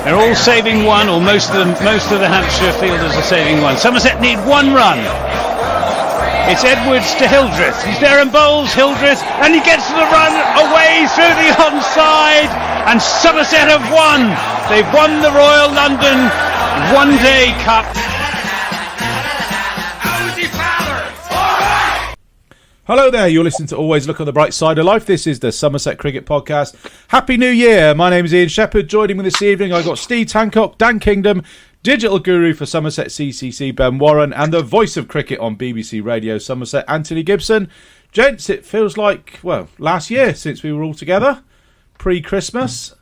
They're all saving one, or most of the Hampshire fielders are saving one. Somerset need one run. It's Edwards to Hildreth. He's there and bowls Hildreth, and he gets the run away through the onside, and Somerset have won. They've won the Royal London One Day Cup. Hello there, you're listening to Always Look on the Bright Side of Life. This is the Somerset Cricket Podcast. Happy New Year. My name is Ian Shepherd. Joining me this evening, I've got Steve Tancock, Dan Kingdom, digital guru for Somerset CCC, Ben Warren, and the voice of cricket on BBC Radio Somerset, Anthony Gibson. Gents, it feels like, well, last year since we were all together, pre-Christmas.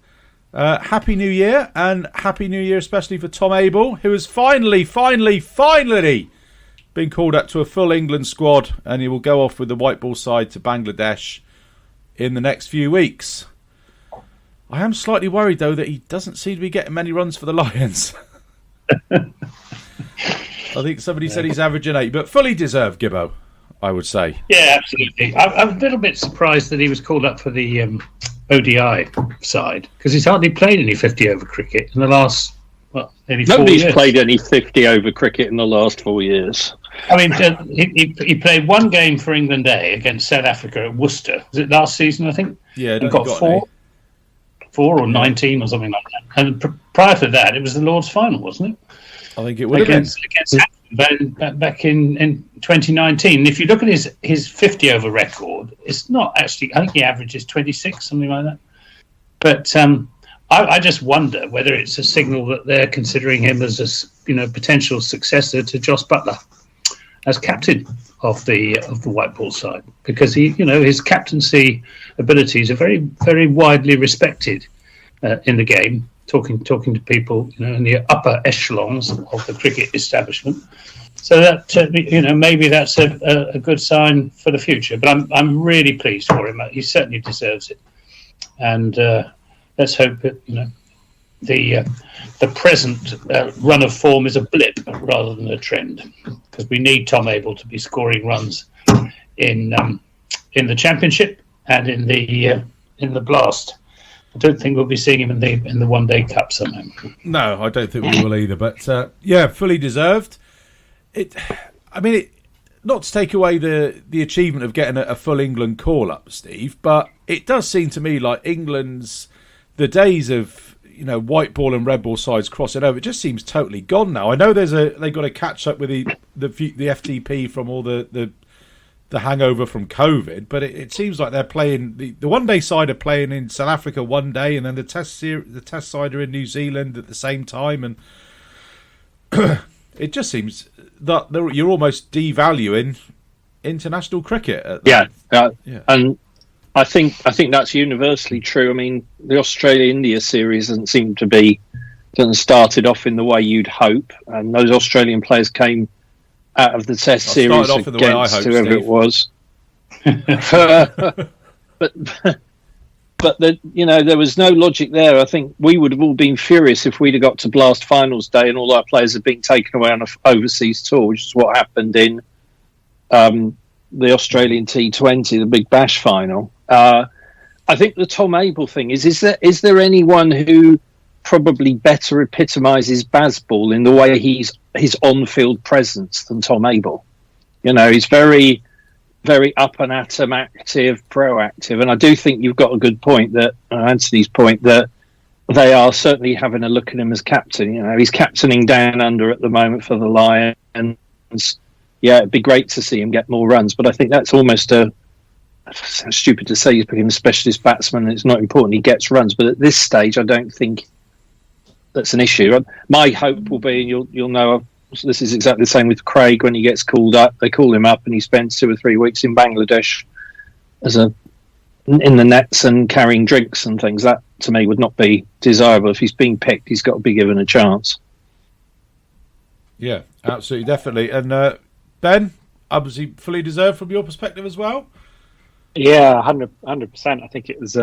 Happy New Year, and Happy New Year especially for Tom Abell, who has finally been called up to a full England squad, and he will go off with the white ball side to Bangladesh in the next few weeks. I am slightly worried, though, that he doesn't seem to be getting many runs for the Lions. I think somebody said he's averaging 8, but fully deserved, Gibbo, I would say. Yeah, absolutely. I'm a little bit surprised that he was called up for the ODI side, because he's hardly played any 50-over cricket in the last, nearly 4 years. Nobody's played any 50-over cricket in the last 4 years. I mean, he played one game for England A against South Africa at Worcester. Was it last season, I think? Yeah. He got 4 or 19 or something like that. And prior to that, it was the Lord's final, wasn't it? I think it would have been. Against back in 2019. If you look at his 50-over record, it's not actually... I think he averages 26, something like that. But I just wonder whether it's a signal that they're considering him as a potential successor to Jos Buttler as captain of the white ball side, because his captaincy abilities are very, very widely respected in the game. Talking to people in the upper echelons of the cricket establishment, so that maybe that's a good sign for the future. But I'm really pleased for him. He certainly deserves it, and let's hope that the present run of form is a blip rather than a trend, because we need Tom Abell to be scoring runs in the Championship and in the Blast. I don't think we'll be seeing him in the One Day Cup somehow. No, I don't think we will either. But fully deserved. Not to take away the achievement of getting a full England call up, Steve, but it does seem to me like England's the days of white ball and red ball sides crossing over. It just seems totally gone now. I know they've got to catch up with the FTP from all the hangover from COVID, but it seems like they're playing the one day side are playing in South Africa one day, and then the test side are in New Zealand at the same time, and it just seems that you're almost devaluing international cricket. Yeah, and I think that's universally true. I mean, the Australia-India series doesn't started off in the way you'd hope, and those Australian players came out of the Test series against whoever it was. but there was no logic there. I think we would have all been furious if we'd have got to Blast Finals Day and all our players had been taken away on an overseas tour, which is what happened in the Australian T20, the Big Bash final. I think the Tom Abell thing is there anyone who probably better epitomises Bazball in the way his on-field presence than Tom Abell? He's very, very up and at 'em, active, proactive, and I do think you've got a good point that Anthony's point that they are certainly having a look at him as captain. He's captaining down under at the moment for the Lions. Yeah, it'd be great to see him get more runs, but I think that's almost sounds stupid to say he's become a specialist batsman and it's not important he gets runs, but at this stage I don't think that's an issue. My hope will be, and you'll know, this is exactly the same with Craig. When he gets called up, they call him up and he spends 2 or 3 weeks in Bangladesh in the nets and carrying drinks and things. That to me would not be desirable. If he's being picked, he's got to be given a chance. Yeah, absolutely, definitely. And Ben, obviously fully deserved from your perspective as well. Yeah, 100%. I think it was.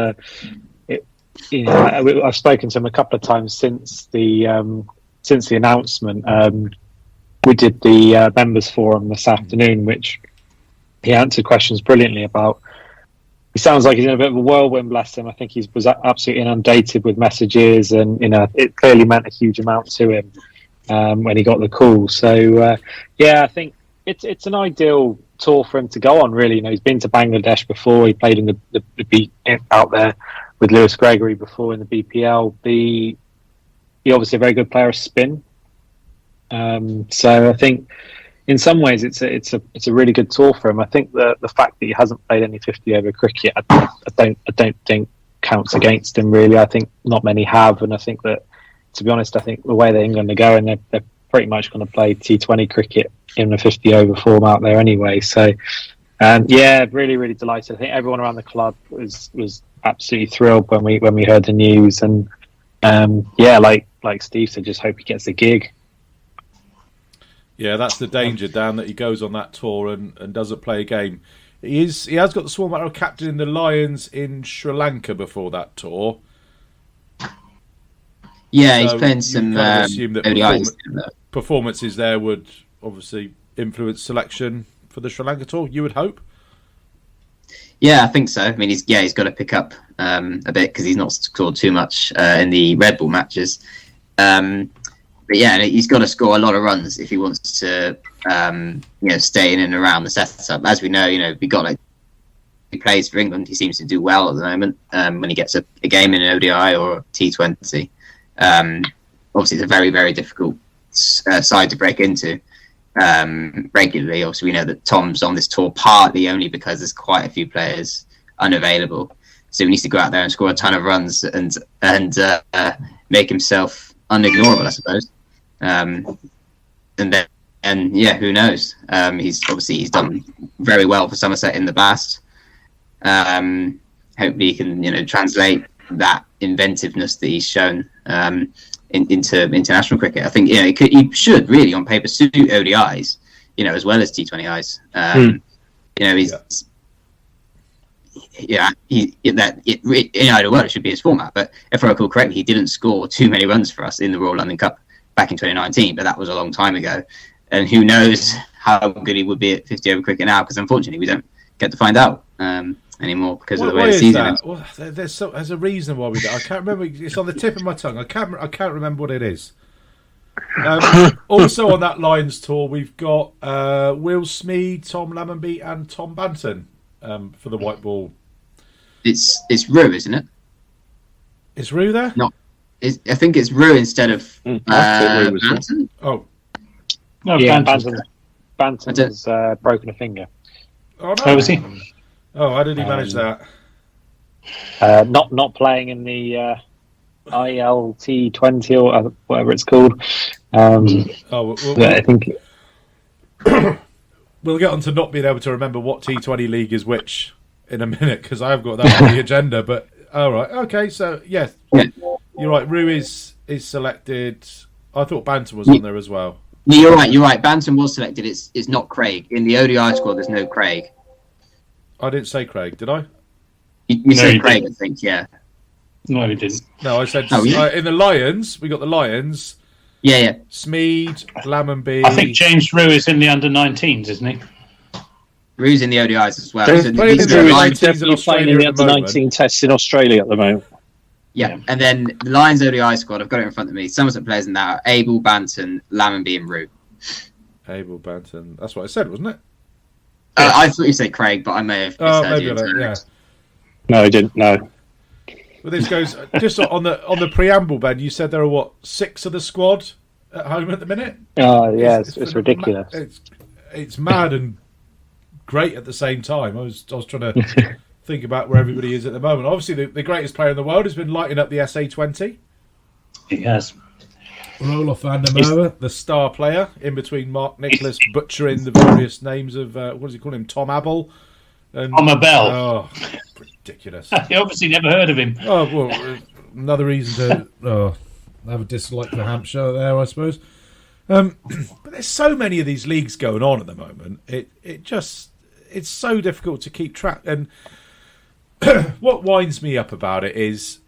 I've spoken to him a couple of times since the announcement. We did the members forum this afternoon, which he answered questions brilliantly about he sounds like he's in a bit of a whirlwind, bless him. I think he was absolutely inundated with messages, and it clearly meant a huge amount to him when he got the call. So I think it's an ideal tour for him to go on. Really, he's been to Bangladesh before. He played in the beat out there with Lewis Gregory before in the BPL. He's obviously a very good player of spin. So I think in some ways it's a really good tour for him. I think the fact that he hasn't played any 50 over cricket, I don't think counts against him really. I think not many have, and I think that, to be honest, I think the way that England are going, they're pretty much going to play T20 cricket in the 50 over form out there anyway. So really, really delighted. I think everyone around the club was absolutely thrilled when we heard the news, and like Steve said, just hope he gets the gig. Yeah, that's the danger, Dan, that he goes on that tour and doesn't play a game. He has got the small matter of captaining the Lions in Sri Lanka before that tour. Yeah, So he's playing some you kind of assume that ODIs. performances there would obviously influence selection for the Sri Lanka tour, you would hope. Yeah, I think so. I mean, he's got to pick up a bit because he's not scored too much in the Red Bull matches. But yeah, he's got to score a lot of runs if he wants to, stay in and around the setup. As we know, he plays for England. He seems to do well at the moment when he gets a game in an ODI or T20. Obviously, it's a very, very difficult side to break into regularly. Obviously, we know that Tom's on this tour partly only because there's quite a few players unavailable. So he needs to go out there and score a ton of runs and make himself unignorable, I suppose. And who knows? He's done very well for Somerset in the past. Hopefully, he can translate that inventiveness that he's shown into international cricket. I think he should really on paper suit ODIs, as well as T20Is. In either world, it should be his format. But if I recall correctly, he didn't score too many runs for us in the Royal London Cup back in 2019, but that was a long time ago. And who knows how good he would be at 50 over cricket now? Because unfortunately, we don't get to find out anymore because of the way the season is. Well, there's a reason why we don't. I can't remember. It's on the tip of my tongue. I can't remember what it is. Also on that Lions tour, we've got Will Smead, Tom Lammonby, and Tom Banton for the white ball. It's Rue, isn't it? Is Rue there? No, I think it's Rue instead of Banton. Oh, No, Yeah, Banton's Banton's broken a finger. oh no! Where was he? Oh, how did he manage that? Not playing in the ILT20 or whatever it's called. I think we'll get on to not being able to remember what T20 league is which in a minute because I've got that on the agenda. But all right, okay, so yes, you're right. Rue is selected. I thought Banton was on there as well. You're right. Banton was selected. It's not Craig in the ODI squad. There's no Craig. I didn't say Craig, did I? You said Craig, I think. Yeah. No, he didn't. No, I said yeah. in the Lions. We got the Lions. Yeah. Smead, Lammonby. I think James Rue is in the under-19s, isn't he? Rue's in the ODIs as well. He's So playing in the Drew Lions is definitely playing in the under-19 tests in Australia at the moment. yeah, and then the Lions ODI squad. I've got it in front of me. Somerset players in that are Abel, Banton, Lammonby, and Rue. Abel Banton. That's what I said, wasn't it? I thought you said Craig, but I may have misheard you. Yeah. No, he didn't. No. Well, this goes just on the preamble, Ben. You said there are 6 of the squad at home at the minute. Oh yeah, it's ridiculous. It's mad and great at the same time. I was trying to think about where everybody is at the moment. Obviously, the greatest player in the world has been lighting up the SA20. He has. Roelof van der Merwe, the star player, in between Mark Nicholas butchering the various names of what does he call him? Tom Abell. And, Tom Abell. Oh, ridiculous. You obviously never heard of him. Oh well, another reason to have a dislike for Hampshire there, I suppose. But there's so many of these leagues going on at the moment. It's so difficult to keep track. And what winds me up about it is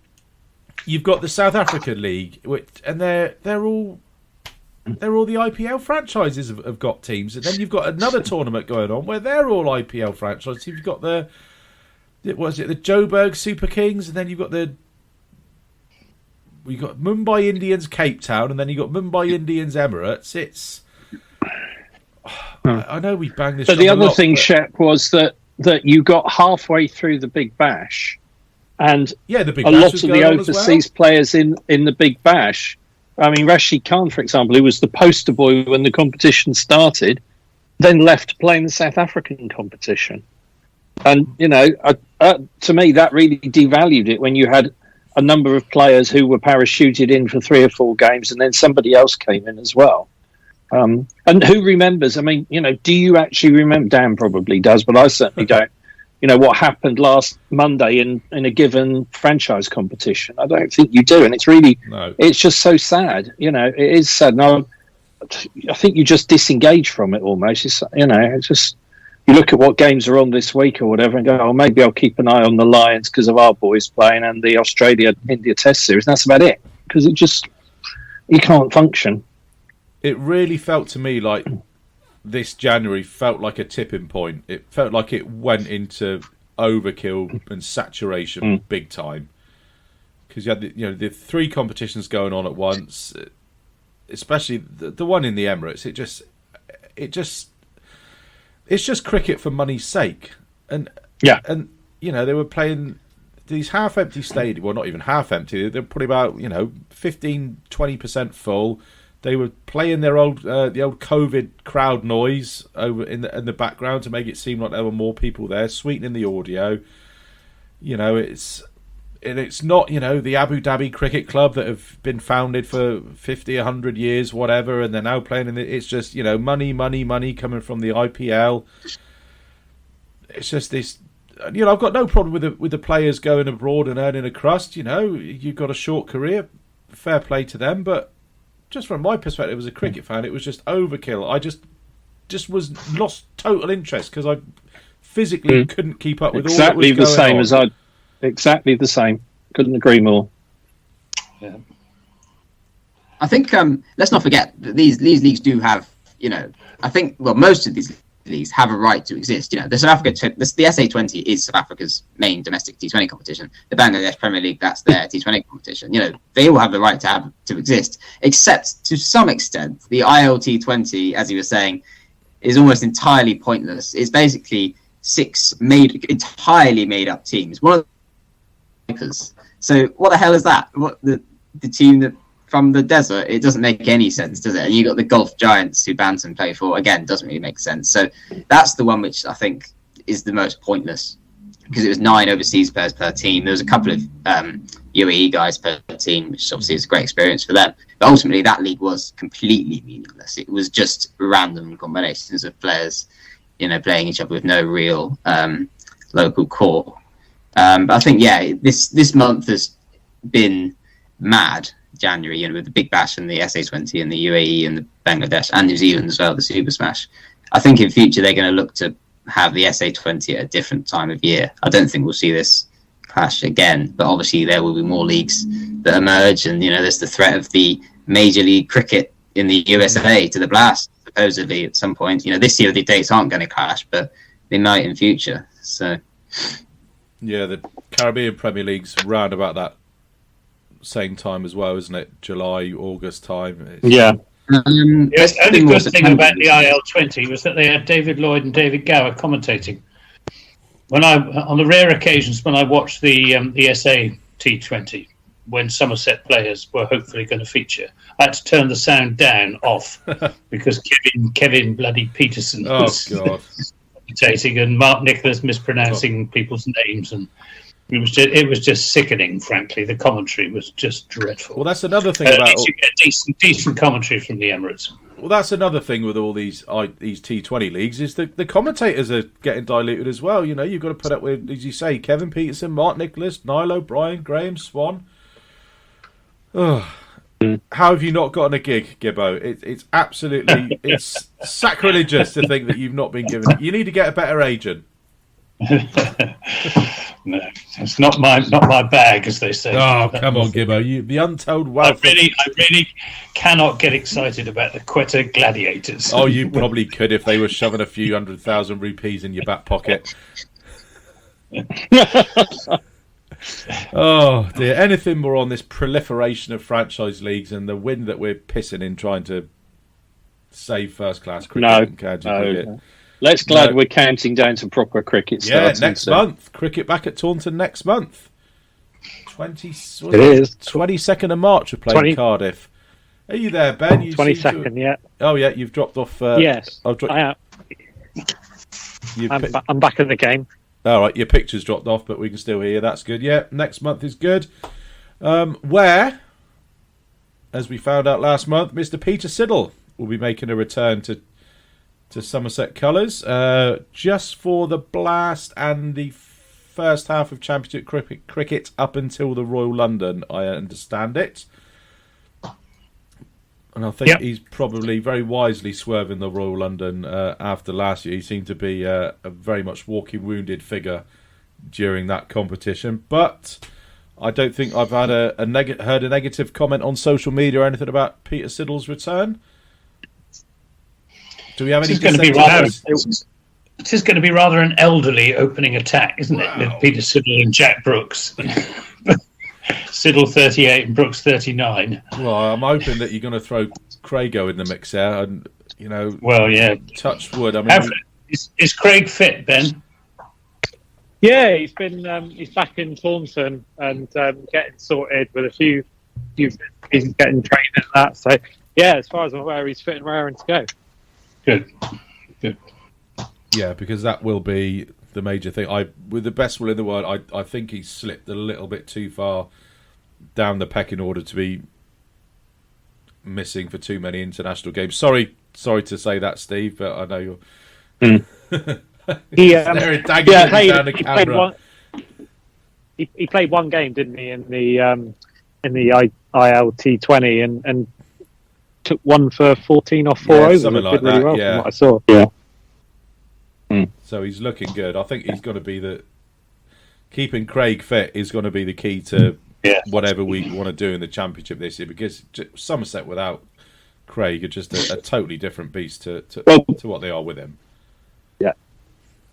you've got the South African League, and they're all the IPL franchises have got teams, and then you've got another tournament going on where they're all IPL franchises. You've got the what is it? The Joburg Super Kings, and then you've got we got Mumbai Indians Cape Town, and then you got Mumbai Indians Emirates. It's I know we bang this. But the other thing, Shep, was that you got halfway through the Big Bash, and the Big a Bash lot of the overseas players in the Big Bash. I mean, Rashid Khan, for example, who was the poster boy when the competition started, then left to play in the South African competition. And, to me, that really devalued it when you had a number of players who were parachuted in for 3 or 4 games and then somebody else came in as well. And who remembers? I mean, do you actually remember? Dan probably does, but I certainly don't. What happened last Monday in a given franchise competition. I don't think you do. And it's really, It's just so sad. It is sad. No, I think you just disengage from it almost. It's just, you look at what games are on this week or whatever and go, oh, maybe I'll keep an eye on the Lions because of our boys playing and the Australia-India Test Series. And that's about it. Because you can't function. It really felt to me like this January felt like a tipping point. It felt like it went into overkill and saturation big time. Because you had the 3 competitions going on at once, especially the one in the Emirates. It's just cricket for money's sake, and they were playing these half-empty stadiums. Well, not even half-empty. They're probably about 15-20% full. They were playing their the old COVID crowd noise over in the background to make it seem like there were more people there, sweetening the audio. It's not the Abu Dhabi Cricket Club that have been founded for 50, 100 years, whatever, and they're now playing in it. It's just money coming from the IPL. It's just this. I've got no problem with the players going abroad and earning a crust. You've got a short career, fair play to them, but. Just from my perspective as a cricket fan, it was just overkill. I just lost total interest because I physically couldn't keep up with all that was going on. Exactly the same. Couldn't agree more. Yeah. I think let's not forget that these leagues do have, I think most of these leagues have a right to exist. The South Africa, the SA20 is South Africa's main domestic T20 competition. The Bangladesh Premier League, that's their T20 competition. They all have the right to exist, except to some extent the ILT20, as you were saying, is almost entirely pointless. It's basically 6 entirely made up teams. One of the so what the hell is that? What the team that from the desert, it doesn't make any sense, does it? And you got the golf giants who Bantam play for, again, doesn't really make sense. So that's the one which I think is the most pointless, because it was 9 overseas players per team. There was a couple of UAE guys per team, which obviously is a great experience for them. But ultimately, that league was completely meaningless. It was just random combinations of players, playing each other with no real local core. But I think, this month has been mad. January, with the Big Bash and the SA20 and the UAE and the Bangladesh and New Zealand as well, the Super Smash. I think in future they're going to look to have the SA20 at a different time of year. I don't think we'll see this clash again, but obviously there will be more leagues that emerge, and there's the threat of the Major League Cricket in the USA to the Blast supposedly at some point. This year the dates aren't going to clash, but they might in future. So the Caribbean Premier League's round about that same time as well, isn't it? July, August time. The only good thing about the IL20 was that they had David Lloyd and David Gower commentating. On the rare occasions when I watched the SA T20, when Somerset players were hopefully going to feature, I had to turn the sound down off because Kevin bloody Peterson was commentating and Mark Nicholas mispronouncing people's names, and it was just sickening, frankly. The commentary was just dreadful. Well, that's another thing about... you get decent commentary from the Emirates. Well, that's another thing with all these T20 leagues, is the commentators are getting diluted as well. You've got to put up with, as you say, Kevin Peterson, Mark Nicholas, Niall O'Brien, Graham Swan. How have you not gotten a gig, Gibbo? It's absolutely... it's sacrilegious to think that you've not been given... You need to get a better agent. No, it's not my bag, as they say. Oh, come on, Gibbo! The untold wealth. I really cannot get excited about the Quetta Gladiators. Oh, you probably could if they were shoving a few 100,000 rupees in your back pocket. Oh dear! Anything more on this proliferation of franchise leagues and the wind that we're pissing in trying to save first-class cricket and county cricket? No. Let's glad we're counting down to proper cricket. Yeah, next month. Cricket back at Taunton next month. 22nd of March we're playing Cardiff. Are you there, Ben? 22nd, yeah. Oh, yeah, you've dropped off. Yes, I am. I'm back in the game. All right, your picture's dropped off, but we can still hear you. That's good. Yeah, next month is good. Where, as we found out last month, Mr. Peter Siddle will be making a return to Somerset colours just for the blast and the first half of Championship cricket up until the Royal London, I understand it. And I think he's probably very wisely swerving the Royal London after last year. He seemed to be a very much walking wounded figure during that competition. But I don't think I've had heard a negative comment on social media or anything about Peter Siddle's return. Do we have any? It is going to be rather an elderly opening attack, isn't it? With Peter Siddle and Jack Brooks. Siddle 38 and Brooks 39. Well, I'm hoping that you're going to throw Craigo in the mix there, and touch wood. I mean, is Craig fit, Ben? Yeah, he's back in Taunton and getting sorted with a few he's getting trained in that. So yeah, as far as I'm aware, he's fit and raring to go. Good. Yeah, because that will be the major thing. With the best will in the world, I think he's slipped a little bit too far down the pecking order to be missing for too many international games. Sorry to say that, Steve, but I know you're. He played one game, didn't he, in the ILT20 and took one for 14 or 4 overs. Something like really that. Well yeah. From what I saw. So he's looking good. I think he's going to be keeping Craig fit is going to be the key to whatever we want to do in the Championship this year, because Somerset without Craig are just a totally different beast to what they are with him. Yeah.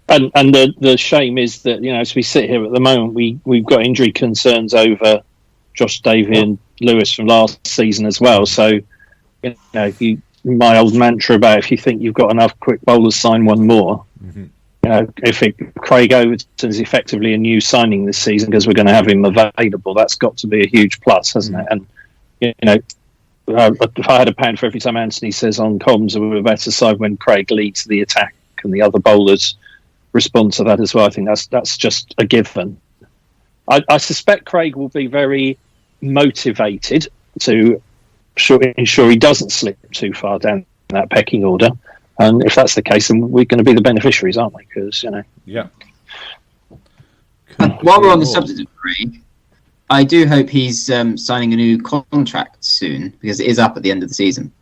And the shame is that, as we sit here at the moment, we've got injury concerns over Josh Davey and Lewis from last season as well. So, my old mantra about if you think you've got enough quick bowlers, sign one more. Mm-hmm. Craig Overton is effectively a new signing this season because we're going to have him available. That's got to be a huge plus, hasn't it? And if I had £1 for every time Anthony says on comms we're a better side when Craig leads the attack and the other bowlers respond to that as well, I think that's just a given. I suspect Craig will be very motivated to ensure he doesn't slip too far down that pecking order. And if that's the case, then we're going to be the beneficiaries, aren't we? Because, Yeah. While we're on the subject of Craig, I do hope he's signing a new contract soon, because it is up at the end of the season.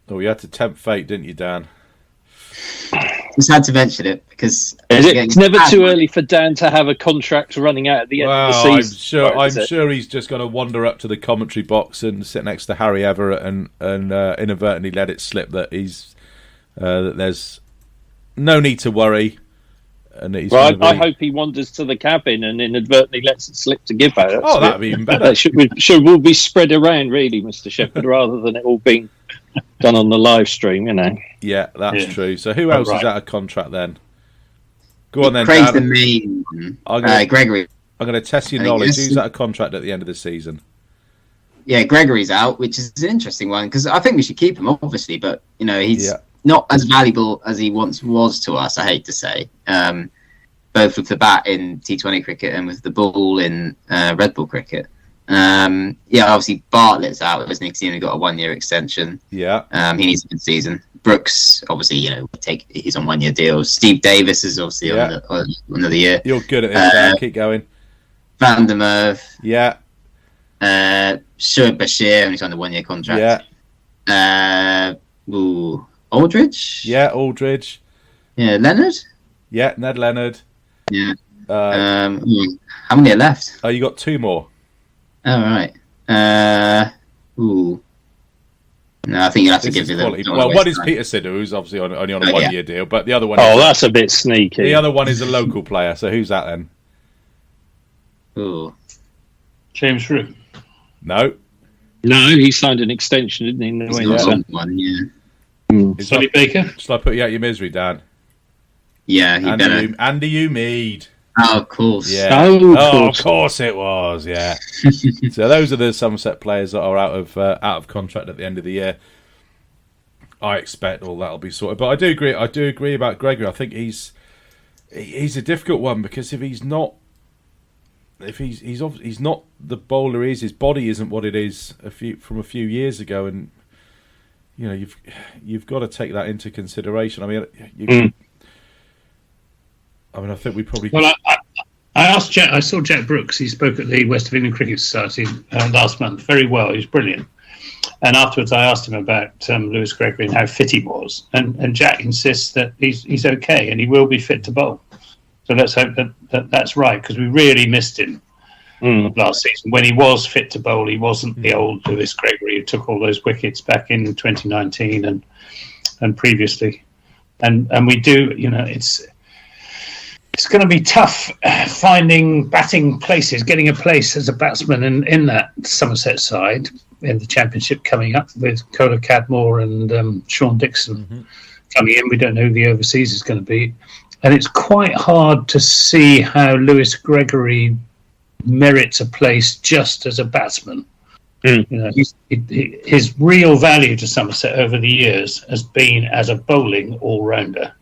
Oh, you had to tempt fate, didn't you, Dan? Just had to mention it because it's never too early for Dan to have a contract running out at the end of the season. I'm sure he's just going to wander up to the commentary box and sit next to Harry Everett and inadvertently let it slip that that there's no need to worry. And that he's I hope he wanders to the cabin and inadvertently lets it slip to give out. That'd be even better. That should all be spread around, really, Mr. Shepherd, rather than it all being done on the live stream, Yeah, that's true. So who else is out of contract then? Go on then, Craig's Dan. the main. Gregory. I'm going to test your knowledge. Who's out of contract at the end of the season? Yeah, Gregory's out, which is an interesting one because I think we should keep him, obviously, but he's not as valuable as he once was to us. I hate to say, both with the bat in T20 cricket and with the ball in Red Bull cricket. Obviously Bartlett's out, isn't he? Because he only got a 1-year extension. Yeah. He needs a good season. Brooks, obviously, he's on 1-year deals. Steve Davis is obviously on another year. You're good at this, Dan. Keep going. Van der Merwe. Yeah. Shoaib Bashir, only signed a 1-year contract. Yeah. Aldridge. Yeah, Aldridge. Yeah, Leonard. Yeah, Ned Leonard. Yeah. How many are left? Oh, you got 2 more. Oh, right. No, I think you'll have to This give is them. quality. Well, one is Peter Sidhu, who's obviously only on a one-year deal, but the other one. Oh, that's a bit sneaky. The other one is a local player. So who's that then? Ooh. James Root. No. No, he signed an extension, didn't he? It's not a long one, yeah. Sonny Baker. Shall I put you out your misery, Dan? Yeah, he better. Andy Umeed. Oh, of course. Yeah. Oh, of course it was. Yeah. So those are the Somerset players that are out of contract at the end of the year. I expect all that'll be sorted, but I do agree about Gregory. I think he's a difficult one because if he's not the bowler he is, his body isn't what it is from a few years ago, and you know you've got to take that into consideration. I mean, I think we probably. Well, I asked Jack. I saw Jack Brooks. He spoke at the West of England Cricket Society last month. Very well. He was brilliant. And afterwards, I asked him about Lewis Gregory and how fit he was. And Jack insists that he's okay and he will be fit to bowl. So let's hope that's right, because we really missed him last season. When he was fit to bowl, he wasn't the old Lewis Gregory who took all those wickets back in 2019 and previously. And we do, it's going to be tough finding batting places, getting a place as a batsman in that Somerset side in the Championship coming up with Cola Cadmore and Sean Dixon coming in. We don't know who the overseas is going to be. And it's quite hard to see how Lewis Gregory merits a place just as a batsman. His real value to Somerset over the years has been as a bowling all-rounder.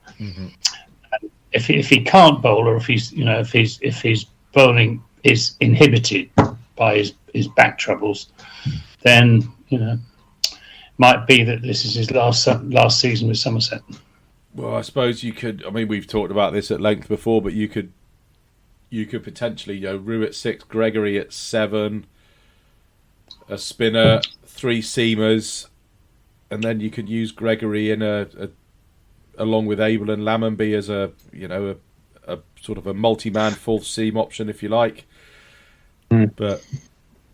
If he can't bowl, or if his bowling is inhibited by his back troubles, then might be that this is his last season with Somerset. Well, I suppose you could. I mean, we've talked about this at length before, but you could potentially Rue at 6, Gregory at 7, a spinner, 3 seamers, and then you could use Gregory in along with Abel and Lammonby as a sort of a multi-man fourth seam option, if you like. But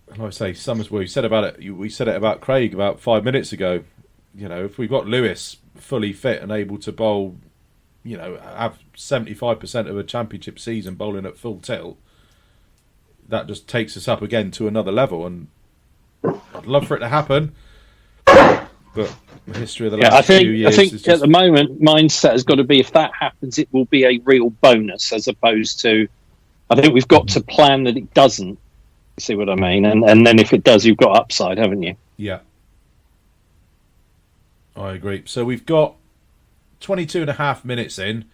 like I say, we said it about Craig about 5 minutes ago. If we've got Lewis fully fit and able to bowl, have 75% of a Championship season bowling at full tilt, that just takes us up again to another level. And I'd love for it to happen, but the history of the last few years. I think at the moment, mindset has got to be, if that happens, it will be a real bonus, as opposed to, I think we've got to plan that it doesn't. See what I mean? And then if it does, you've got upside, haven't you? Yeah. I agree. So we've got 22 and a half minutes in.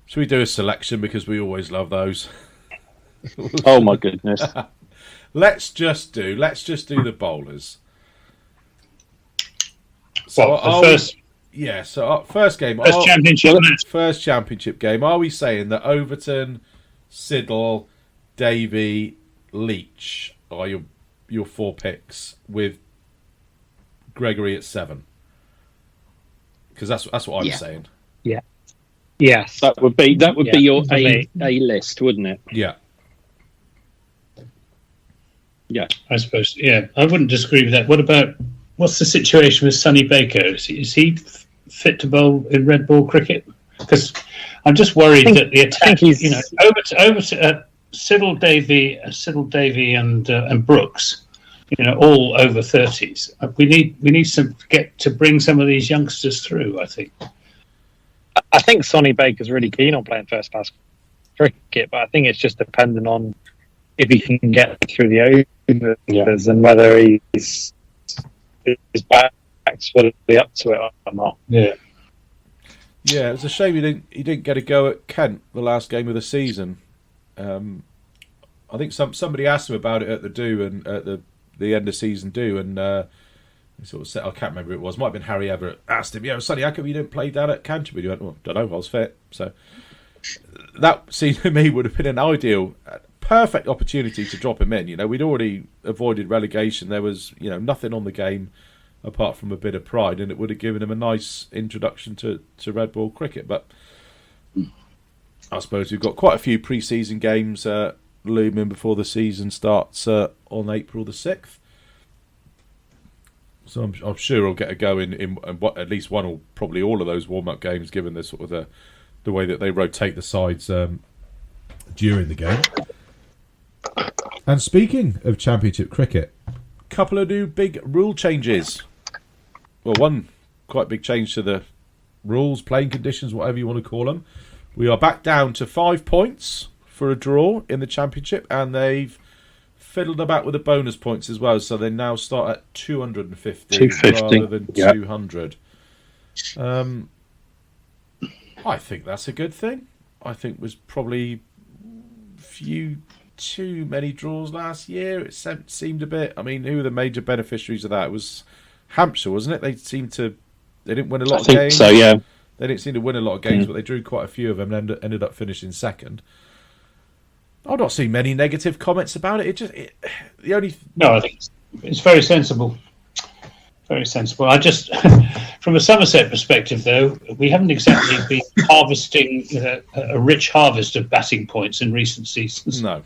Should we do a selection, because we always love those? Oh my goodness. Let's just do the bowlers. So first game. First championship game. Are we saying that Overton, Siddle, Davey, Leach are your 4 picks, with Gregory at 7? Because that's what I'm saying. Yeah. Yes. That would be your A list, wouldn't it? Yeah. Yeah. I suppose. Yeah. I wouldn't disagree with that. What's the situation with Sonny Baker? Is he fit to bowl in red ball cricket? Because I'm just worried that the attack, over to Siddle, Davey, and Brooks, all over 30s. We need to bring some of these youngsters through, I think. I think Sonny Baker's really keen on playing first class cricket, but I think it's just dependent on if he can get through the overs and whether his back's fully up to it or not. Yeah. Yeah, it was a shame he didn't get a go at Kent the last game of the season. I think somebody asked him about it at the do and at the end of season do, and he sort of said, I can't remember who it was. Might have been Harry Everett. Asked him, Sonny, how come you didn't play down at Canterbury? He went, well, don't know, I was fit. So that seemed to me would have been an ideal, perfect opportunity to drop him in. We'd already avoided relegation. There was nothing on the game apart from a bit of pride, and it would have given him a nice introduction to red ball cricket. But I suppose we've got quite a few pre-season games looming before the season starts on April the 6th. So I'm sure he'll get a go in at least one or probably all of those warm-up games, given the sort of the way that they rotate the sides during the game. And speaking of Championship cricket, couple of new big rule changes. Well, one quite big change to the rules, playing conditions, whatever you want to call them. We are back down to 5 points for a draw in the Championship, and they've fiddled about with the bonus points as well, so they now start at 250 rather than 200. I think that's a good thing. I think it was probably too many draws last year. It seemed a bit. I mean, who were the major beneficiaries of that? It was Hampshire, wasn't it? They didn't win a lot of games. So, yeah. They didn't seem to win a lot of games, but they drew quite a few of them and ended up finishing second. I've not seen many negative comments about it. No, I think it's very sensible. Very sensible. I just, from a Somerset perspective, though, we haven't exactly been harvesting a rich harvest of batting points in recent seasons. No.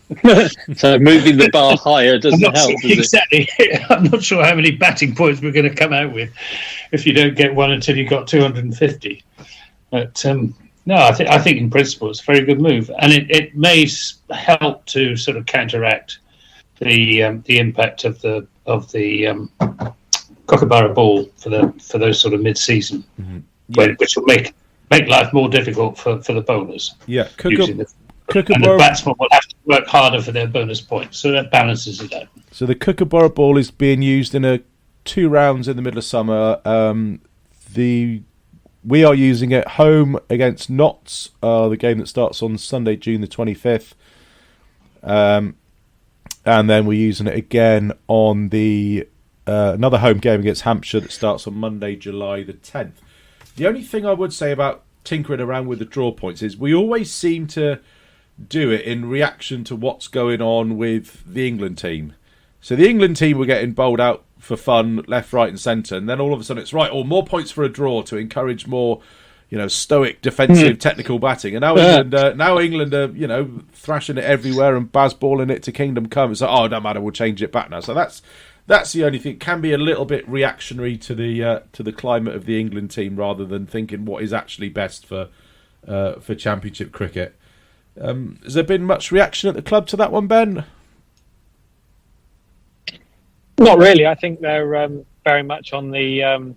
So moving the bar higher doesn't help, does exactly. I'm not sure how many batting points we're going to come out with if you don't get one until you've got 250. But no, I think in principle it's a very good move, and it may help to sort of counteract the impact of the Kookaburra ball for those sort of mid-season, which will make life more difficult for the bowlers. Yeah, and the batsmen will have to work harder for their bonus points, so that balances it out. So the Kookaburra ball is being used in 2 rounds in the middle of summer. We are using it home against Notts, the game that starts on Sunday, June the 25th. And then we're using it again on the another home game against Hampshire that starts on Monday, July the 10th. The only thing I would say about tinkering around with the draw points is we always seem to do it in reaction to what's going on with the England team. So the England team were getting bowled out for fun, left, right and centre, and then all of a sudden it's right, or more points for a draw to encourage more, stoic defensive technical batting. And now England are, thrashing it everywhere and Bazballing it to Kingdom Come. It's like, oh, no matter, we'll change it back now. So that's the only thing. It can be a little bit reactionary to the climate of the England team rather than thinking what is actually best for Championship cricket. Has there been much reaction at the club to that one, Ben? Not really. I think they're very much on the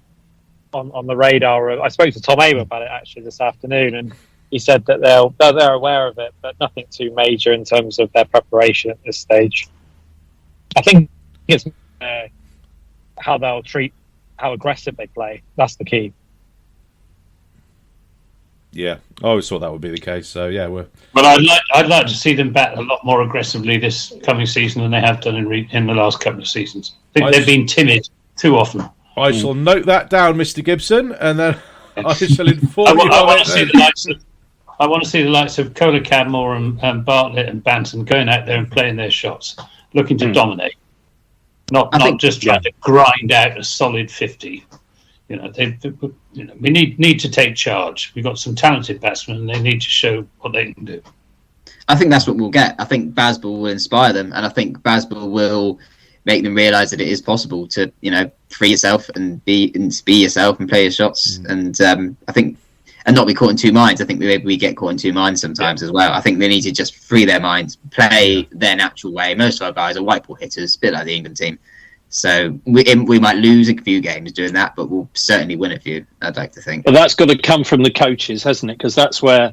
on the radar. I spoke to Tom Abell about it actually this afternoon, and he said that they're aware of it, but nothing too major in terms of their preparation at this stage. I think it's how they'll treat how aggressive they play. That's the key. Yeah, I always thought that would be the case. So yeah, But I'd like to see them bat a lot more aggressively this coming season than they have done in the last couple of seasons. I think they've been timid too often. I shall note that down, Mr. Gibson, and then I shall inform you. I want to see the likes of Kohler, Cadmore, and Bartlett and Banton going out there and playing their shots, looking to dominate, not just trying to grind out a solid 50. We need to take charge. We've got some talented batsmen, and they need to show what they can do. I think that's what we'll get. I think Bazball will inspire them, and I think Bazball will make them realise that it is possible to, free yourself and be yourself and play your shots. And I think, and not be caught in two minds. I think we get caught in two minds sometimes as well. I think they need to just free their minds, play their natural way. Most of our guys are white ball hitters, a bit like the England team. So we might lose a few games doing that, but we'll certainly win a few, I'd like to think. But that's got to come from the coaches, hasn't it? Because that's where,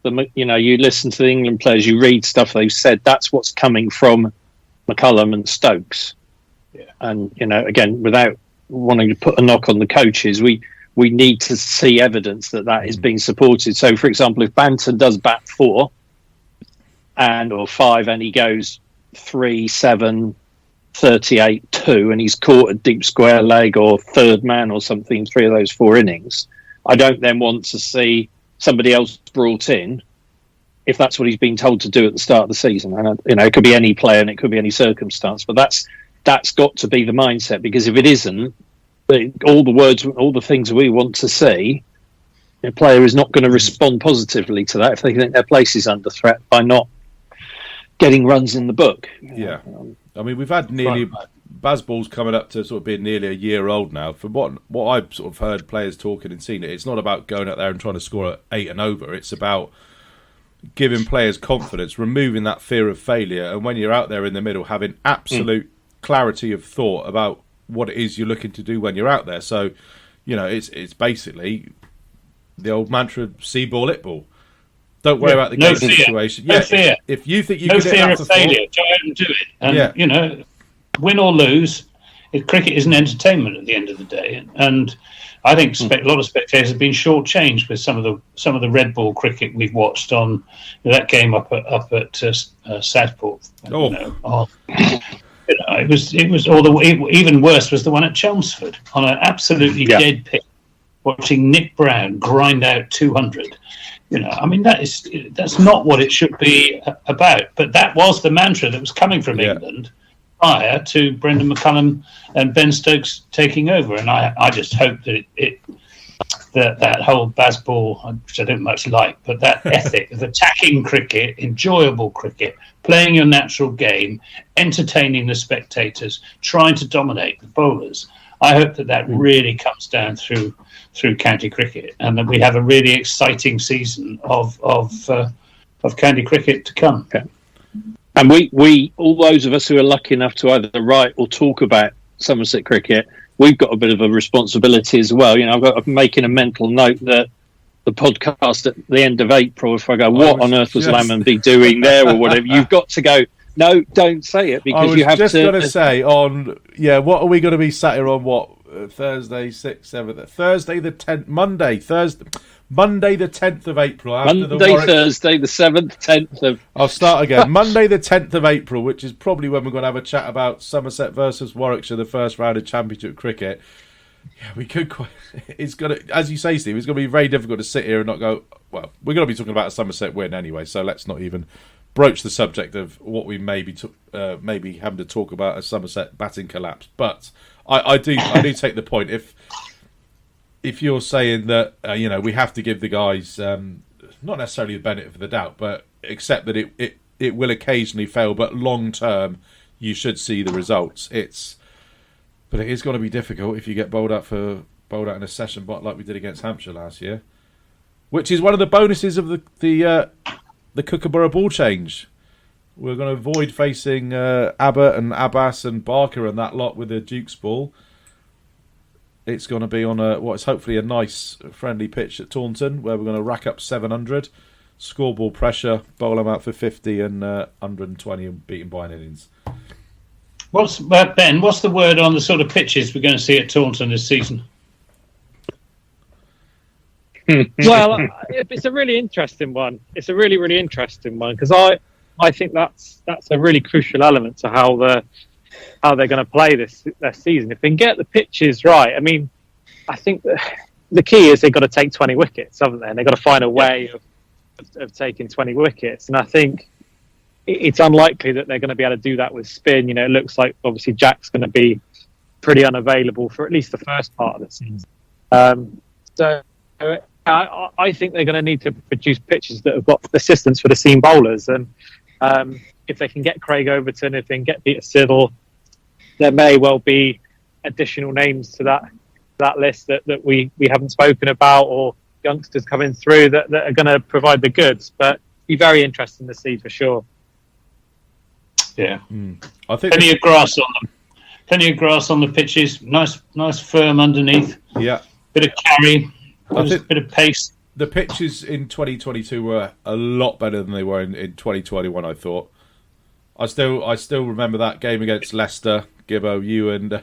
you listen to the England players, you read stuff they've said, that's what's coming from McCullum and Stokes. Yeah. And, again, without wanting to put a knock on the coaches, we need to see evidence that is being supported. So, for example, if Banton does bat 4 or 5 and he goes 3, 7, 38-2 and he's caught a deep square leg or third man or something 3 of those 4 innings, I don't then want to see somebody else brought in if that's what he's been told to do at the start of the season. And it could be any player and it could be any circumstance, but that's got to be the mindset, because if it isn't, all the words, all the things we want to see, a player is not going to respond positively to that if they think their place is under threat by not getting runs in the book. Yeah. I mean, we've had nearly Bazball's coming up to sort of being nearly a year old now. From what I've sort of heard players talking and seen, it's not about going out there and trying to score at 8 and over. It's about giving players confidence, removing that fear of failure, and when you're out there in the middle, having absolute clarity of thought about what it is you're looking to do when you're out there. So, it's basically the old mantra: see ball, hit ball. Don't worry about the game situation. No fear. If you think you no can fear of failure, go out and do it. And win or lose, cricket is an entertainment at the end of the day. And I think a lot of spectators have been shortchanged with some of the red ball cricket we've watched on that game up at Southport. It was even worse was the one at Chelmsford on an absolutely dead pitch, watching Nick Brown grind out 200. That's not what it should be about. But that was the mantra that was coming from England prior to Brendan McCullum and Ben Stokes taking over. And I just hope that that whole Bazball, which I don't much like, but that ethic of attacking cricket, enjoyable cricket, playing your natural game, entertaining the spectators, trying to dominate the bowlers. I hope that really comes down through county cricket, and that we have a really exciting season of county cricket to come. Okay. And we all those of us who are lucky enough to either write or talk about Somerset cricket, we've got a bit of a responsibility as well. I'm making a mental note that the podcast at the end of April, if I go, what on earth was Lammonby be doing there or whatever, you've got to go, no, don't say it, because you have to... I was just going to say, what are we going to be sat here on, Thursday, 6th, 7th, Thursday the 10th, Monday the 10th of April. Thursday the 7th, 10th of... I'll start again. Monday the 10th of April, which is probably when we're going to have a chat about Somerset versus Warwickshire, the first round of Championship cricket. Yeah, we could quite... It's going to, as you say, Steve, it's going to be very difficult to sit here and not go, well, we're going to be talking about a Somerset win anyway, so let's not even broach the subject of what we may be having to talk about a Somerset batting collapse. But I do take the point. If you're saying that we have to give the guys not necessarily the benefit of the doubt, but accept that it will occasionally fail, but long term you should see the results. But it is going to be difficult if you get bowled out in a session like we did against Hampshire last year, which is one of the bonuses of the Kookaburra ball change. We're going to avoid facing Abbott and Abbas and Barker and that lot with the Duke's ball. It's going to be on what's hopefully a nice, friendly pitch at Taunton, where we're going to rack up 700, score ball pressure, bowl them out for 50 and 120 and beat them by an innings. Ben, what's the word on the sort of pitches we're going to see at Taunton this season? Well, it's a really interesting one. It's a really, really interesting one, because I think that's a really crucial element to how they're going to play their season. If they can get the pitches right, I think the key is they've got to take 20 wickets, haven't they? And they've got to find a way of taking 20 wickets. And I think it's unlikely that they're going to be able to do that with spin. It looks like obviously Jack's going to be pretty unavailable for at least the first part of the season. So I think they're going to need to produce pitches that have got assistance for the seam bowlers. And if they can get Craig Overton, if they can get Peter Siddle, there may well be additional names to that list that we haven't spoken about, or youngsters coming through that are going to provide the goods. But be very interesting to see for sure. Yeah, I think plenty of grass on them. Plenty of grass on the pitches. Nice firm underneath. Yeah, bit of carry. Bit of pace. The pitches in 2022 were a lot better than they were in 2021. I thought. I still remember that game against Leicester. Gibbo, you and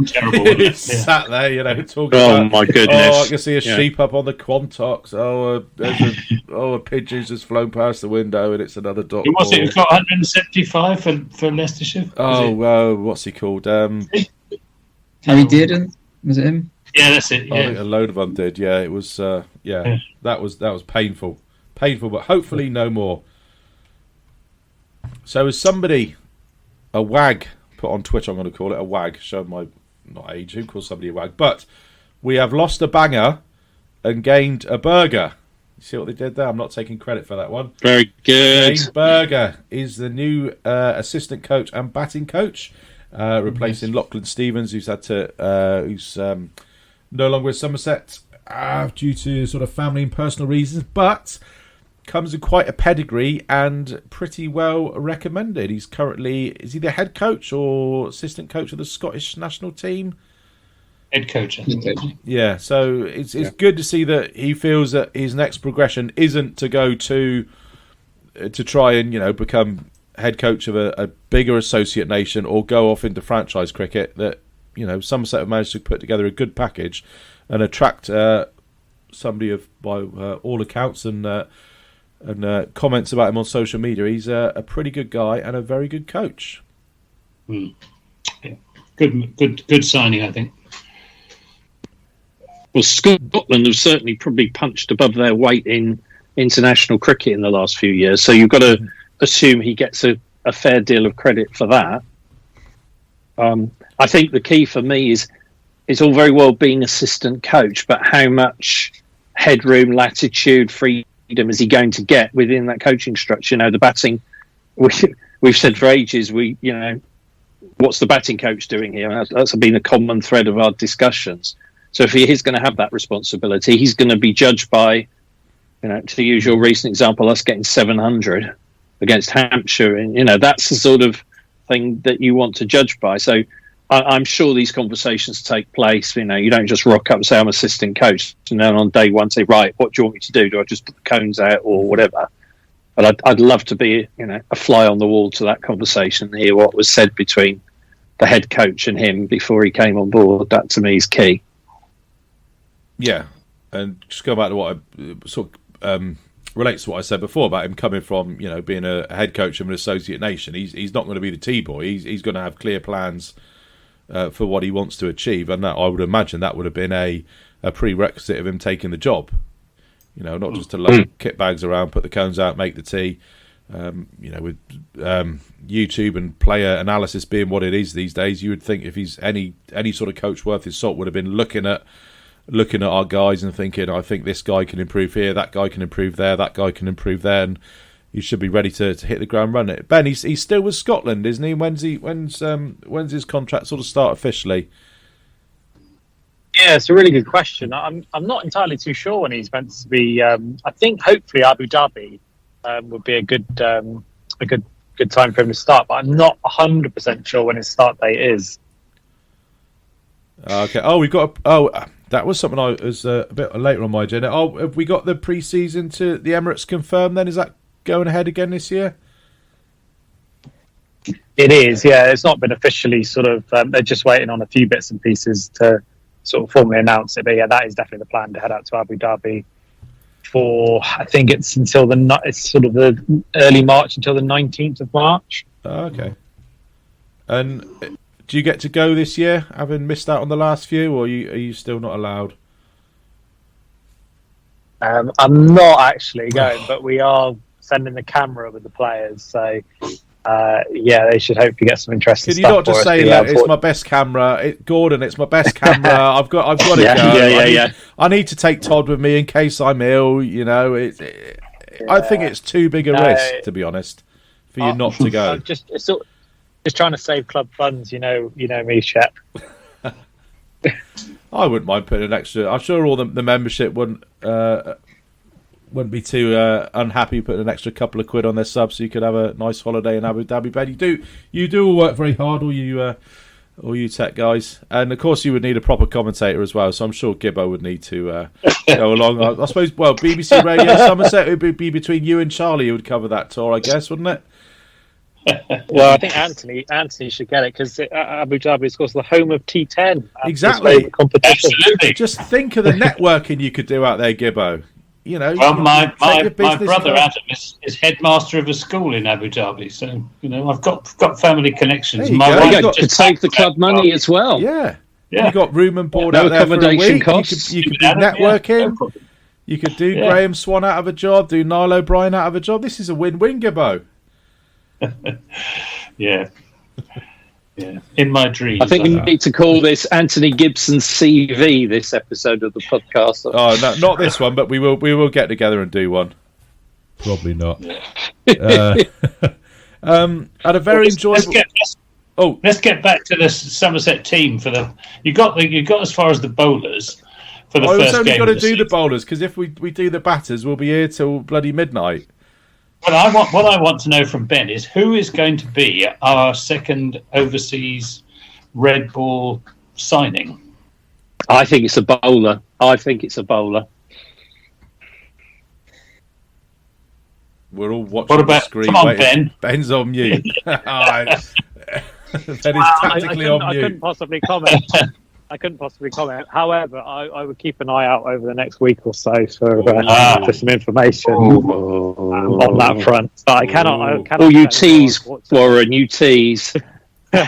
terrible. Sat there, talking. Oh my goodness! Oh, I can see a sheep up on the Quantox. A pigeon's just flown past the window, and it's another dot. Was it? We've got 175 for Leicestershire. What's he called? Harry Dearden, was it him? Yeah, that's it. Yeah. I think a load of them did. Yeah, it was. That was painful, but hopefully no more. So as somebody, a wag, put on Twitch, I'm going to call it a wag, show my not age, who calls somebody a wag, but we have lost a banger and gained a burger. You see what they did there? I'm not taking credit for that one. Very good. James Berger is the new assistant coach and batting coach replacing Lachlan Stevens, who's no longer with Somerset due to sort of family and personal reasons, but comes with quite a pedigree and pretty well recommended. He's currently, is he the head coach or assistant coach of the Scottish national team? Head coach, I think. Yeah, so it's good to see that he feels that his next progression isn't to go to try and become head coach of a bigger associate nation or go off into franchise cricket. That Somerset have managed to put together a good package and attract somebody by all accounts and comments about him on social media. He's a pretty good guy and a very good coach. Yeah. Good signing, I think. Well, Scotland have certainly probably punched above their weight in international cricket in the last few years, so you've got to assume he gets a fair deal of credit for that. I think the key for me is it's all very well being assistant coach, but how much headroom, latitude, freedom is he going to get within that coaching structure? The batting, we've said for ages, what's the batting coach doing here? That's been a common thread of our discussions. So if he is going to have that responsibility, he's going to be judged by, to use your recent example, us getting 700 against Hampshire. And, that's the sort of thing that you want to judge by. So I'm sure these conversations take place. You don't just rock up and say, I'm assistant coach. And then on day one say, right, what do you want me to do? Do I just put the cones out or whatever? But I'd love to be, a fly on the wall to that conversation and hear what was said between the head coach and him before he came on board. That to me is key. Yeah, and just go back to what I sort of relates to what I said before about him coming from, being a head coach of an associate nation. He's not going to be the T-boy. He's going to have clear plans for what he wants to achieve, and that I would imagine that would have been a prerequisite of him taking the job. Not just to load kit bags around, put the cones out, make the tea. With YouTube and player analysis being what it is these days, you would think if he's any sort of coach worth his salt would have been looking at our guys and thinking, I think this guy can improve here, that guy can improve there, that guy can improve there, and he should be ready to hit the ground running. Ben, he's still with Scotland, isn't he? When's his contract sort of start officially? Yeah, it's a really good question. I'm not entirely too sure when he's meant to be. I think hopefully Abu Dhabi would be a good time for him to start, but I'm not 100% sure when his start date is. Okay. That was something I was a bit later on my agenda. Have we got the pre-season to the Emirates confirmed then? Is that going ahead again this year? It is, yeah. It's not been officially sort of... they're just waiting on a few bits and pieces to sort of formally announce it. But yeah, that is definitely the plan, to head out to Abu Dhabi for, I think it's until it's sort of the early March until the 19th of March. Oh, okay. And... do you get to go this year, having missed out on the last few, or are you still not allowed? I'm not actually going, but we are sending the camera with the players. So, they should hopefully get some interesting stuff. Can you not just say that it's my best camera, Gordon? It's my best camera. I've got to go. I need to take Todd with me in case I'm ill. I think it's too big a risk, to be honest, for you not to go. Just trying to save club funds, you know me, Shep. I wouldn't mind putting an extra. I'm sure all the membership wouldn't be too unhappy putting an extra couple of quid on their sub, so you could have a nice holiday in Abu Dhabi. Ben, you do all work very hard, all you tech guys, and of course you would need a proper commentator as well. So I'm sure Gibbo would need to go along. I suppose. Well, BBC Radio Somerset would be between you and Charlie who would cover that tour, I guess, wouldn't it? Well, I think Anthony should get it because Abu Dhabi is, of course, the home of T10. Exactly. Competition. Absolutely. Just think of the networking you could do out there, Gibbo. Well, my brother Adam is headmaster of a school in Abu Dhabi, so I've got family connections. You my wife could save the club money as well. Yeah. You got room and board no out there for a week. costs. You could do networking. No, you could do Graham Swan out of a job. Do Niall O'Brien out of a job. This is a win-win, Gibbo. Yeah. In my dreams. I think we need to call this Anthony Gibson's CV, this episode of the podcast. Oh, no, not this one, but we will get together and do one. Probably not. Had a very enjoyable... Oh, let's get back to the Somerset team for the. You got as far as the bowlers for the I was first only game. got to of the do the season. bowlers because if we do the batters, we'll be here till bloody midnight. What I want to know from Ben is who is going to be our second overseas red ball signing. I think it's a bowler. We're all watching What about- the screen. come on, waiting. Ben. Ben's on mute. Ben is tactically on I couldn't mute. possibly comment. However, I would keep an eye out over the next week or so for some information on that front. But I cannot. All you say tease, what's- Warren, you tease. Do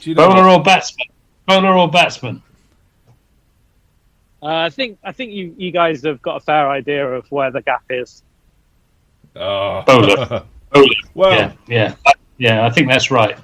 you know Bowler what? or batsman? Bowler or batsman? I think you guys have got a fair idea of where the gap is. Oh. Bowler. Bowler. Well, Yeah. I think that's right.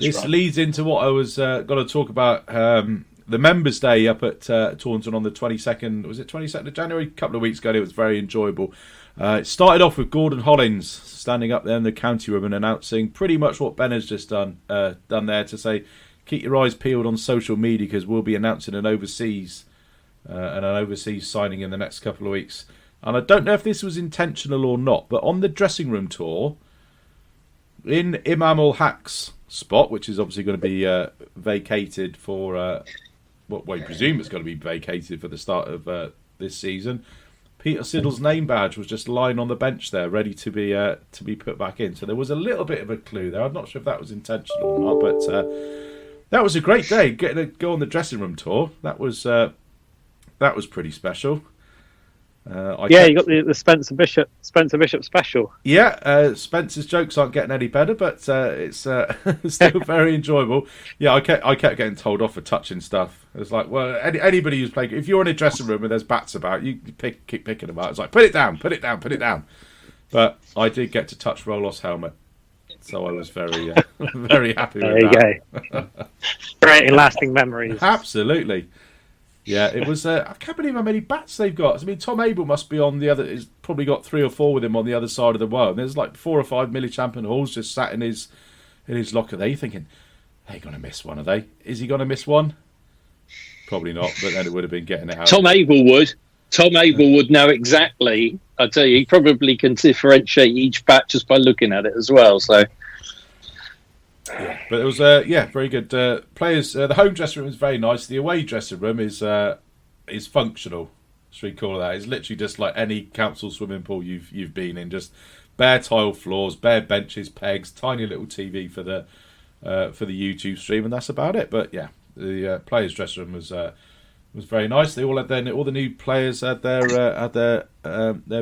this right. leads into what I was going to talk about. The Members' Day up at Taunton on the 22nd. Was it 22nd of January? A couple of weeks ago. It was very enjoyable. It started off with Gordon Hollins standing up there in the county room and announcing pretty much what Ben has just done there to say, keep your eyes peeled on social media because we'll be announcing an overseas signing in the next couple of weeks. And I don't know if this was intentional or not, but on the dressing room tour, in Imam ul Haq's spot, which is obviously going to be vacated for we presume it's going to be vacated for the start of this season. Peter Siddle's name badge was just lying on the bench there, ready to be put back in. So there was a little bit of a clue there. I'm not sure if that was intentional or not, but that was a great day. Getting to go on the dressing room tour, that was pretty special. You got the Spencer Bishop special. Yeah, Spencer's jokes aren't getting any better, but it's still very enjoyable. Yeah, I kept getting told off for touching stuff. It's like, well, anybody who's playing, if you're in a dressing room and there's bats about, you keep picking them out. It's like, put it down. But I did get to touch Roelof's helmet, so I was very very happy with that. There you go. Creating lasting memories. Absolutely. Yeah, it was. I can't believe how many bats they've got. I mean, Tom Abell must be on the other. He's probably got 3 or 4 with him on the other side of the world. There's like 4 or 5 Millie-Champion Halls just sat in his locker there. You're thinking, they're going to miss one, are they? Is he going to miss one? Probably not. But then it would have been getting it out. Tom Abell would know exactly. I tell you, he probably can differentiate each bat just by looking at it as well. So. Yeah, but it was very good. Players, the home dressing room is very nice. The away dressing room is functional. Should we call it that? It's literally just like any council swimming pool you've been in. Just bare tile floors, bare benches, pegs, tiny little TV for the YouTube stream, and that's about it. But yeah, the players' dressing room was very nice. They all had all the new players had their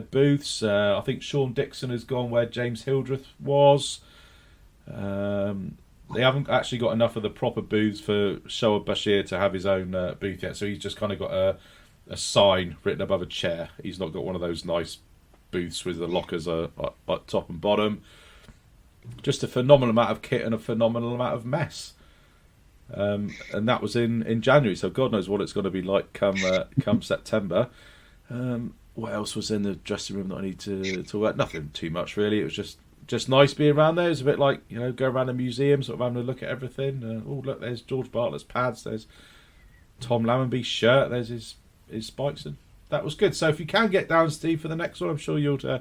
booths. I think Sean Dixon has gone where James Hildreth was. They haven't actually got enough of the proper booths for Shoaib Bashir to have his own booth yet, so he's just kind of got a sign written above a chair. He's not got one of those nice booths with the lockers at top and bottom. Just a phenomenal amount of kit and a phenomenal amount of mess. And that was in January, so God knows what it's going to be like come September. What else was in the dressing room that I need to talk about? Nothing too much, really. It was just nice being around there. It's a bit like, go around a museum, sort of having a look at everything. Look, there's George Bartlett's pads. There's Tom Lammonby's shirt. There's his spikes. And that was good. So if you can get down, Steve, for the next one, I'm sure you'll